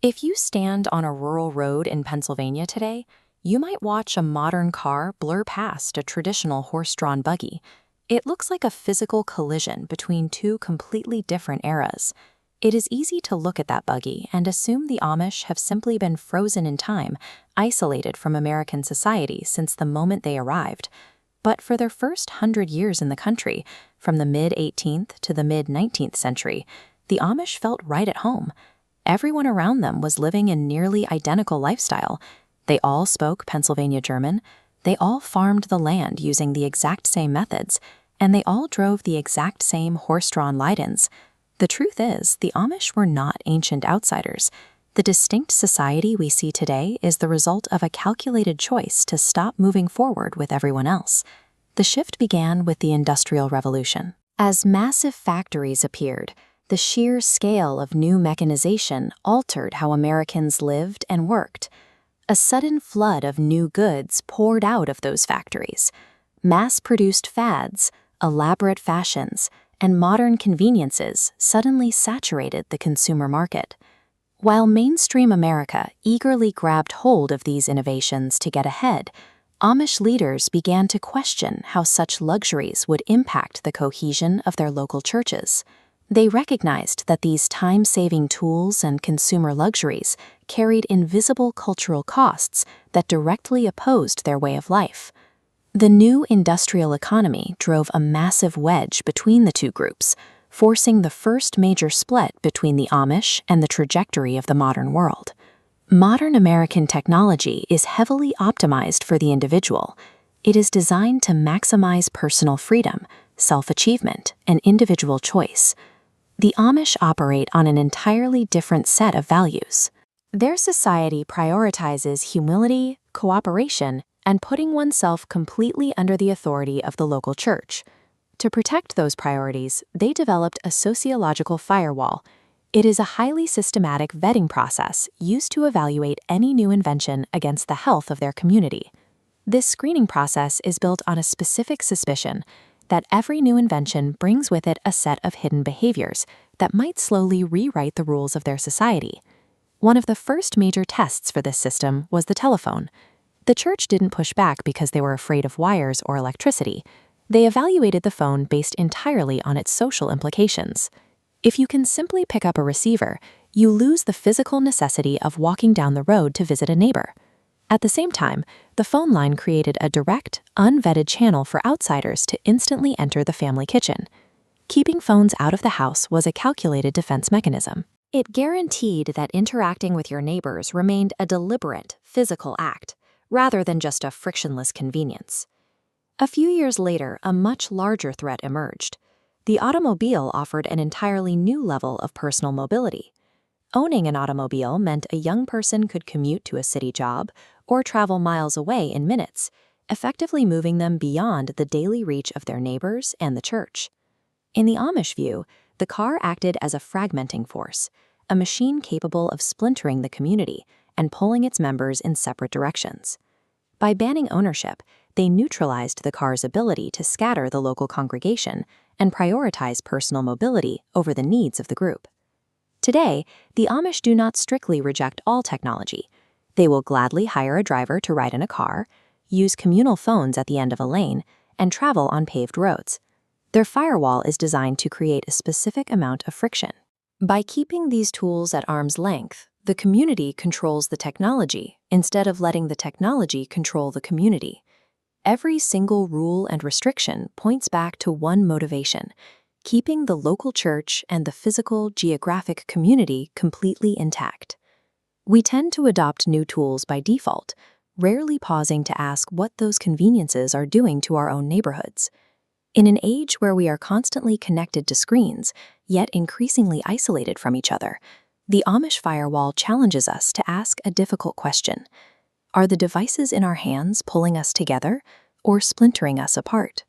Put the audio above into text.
If you stand on a rural road in Pennsylvania today, you might watch a modern car blur past a traditional horse-drawn buggy. It looks like a physical collision between two completely different eras. It is easy to look at that buggy and assume the Amish have simply been frozen in time, isolated from American society since the moment they arrived. But for their first 100 years in the country, from the mid-18th to the mid-19th century, the Amish felt right at home. Everyone around them was living a nearly identical lifestyle. They all spoke Pennsylvania German, they all farmed the land using the exact same methods, and they all drove the exact same horse-drawn Leidens. The truth is, the Amish were not ancient outsiders. The distinct society we see today is the result of a calculated choice to stop moving forward with everyone else. The shift began with the Industrial Revolution. As massive factories appeared, the sheer scale of new mechanization altered how Americans lived and worked. A sudden flood of new goods poured out of those factories. Mass-produced fads, elaborate fashions, and modern conveniences suddenly saturated the consumer market. While mainstream America eagerly grabbed hold of these innovations to get ahead, Amish leaders began to question how such luxuries would impact the cohesion of their local churches. They recognized that these time-saving tools and consumer luxuries carried invisible cultural costs that directly opposed their way of life. The new industrial economy drove a massive wedge between the two groups, forcing the first major split between the Amish and the trajectory of the modern world. Modern American technology is heavily optimized for the individual. It is designed to maximize personal freedom, self-achievement, and individual choice. The Amish operate on an entirely different set of values. Their society prioritizes humility, cooperation, and putting oneself completely under the authority of the local church. To protect those priorities, they developed a sociological firewall. It is a highly systematic vetting process used to evaluate any new invention against the health of their community. This screening process is built on a specific suspicion that every new invention brings with it a set of hidden behaviors that might slowly rewrite the rules of their society. One of the first major tests for this system was the telephone. The church didn't push back because they were afraid of wires or electricity. They evaluated the phone based entirely on its social implications. If you can simply pick up a receiver, you lose the physical necessity of walking down the road to visit a neighbor. At the same time, the phone line created a direct, unvetted channel for outsiders to instantly enter the family kitchen. Keeping phones out of the house was a calculated defense mechanism. It guaranteed that interacting with your neighbors remained a deliberate, physical act, rather than just a frictionless convenience. A few years later, a much larger threat emerged. The automobile offered an entirely new level of personal mobility. Owning an automobile meant a young person could commute to a city job or travel miles away in minutes, effectively moving them beyond the daily reach of their neighbors and the church. In the Amish view, the car acted as a fragmenting force, a machine capable of splintering the community and pulling its members in separate directions. By banning ownership, they neutralized the car's ability to scatter the local congregation and prioritize personal mobility over the needs of the group. Today, the Amish do not strictly reject all technology. They will gladly hire a driver to ride in a car, use communal phones at the end of a lane, and travel on paved roads. Their firewall is designed to create a specific amount of friction. By keeping these tools at arm's length, the community controls the technology instead of letting the technology control the community. Every single rule and restriction points back to one motivation: keeping the local church and the physical, geographic community completely intact. We tend to adopt new tools by default, rarely pausing to ask what those conveniences are doing to our own neighborhoods. In an age where we are constantly connected to screens, yet increasingly isolated from each other, the Amish firewall challenges us to ask a difficult question. Are the devices in our hands pulling us together or splintering us apart?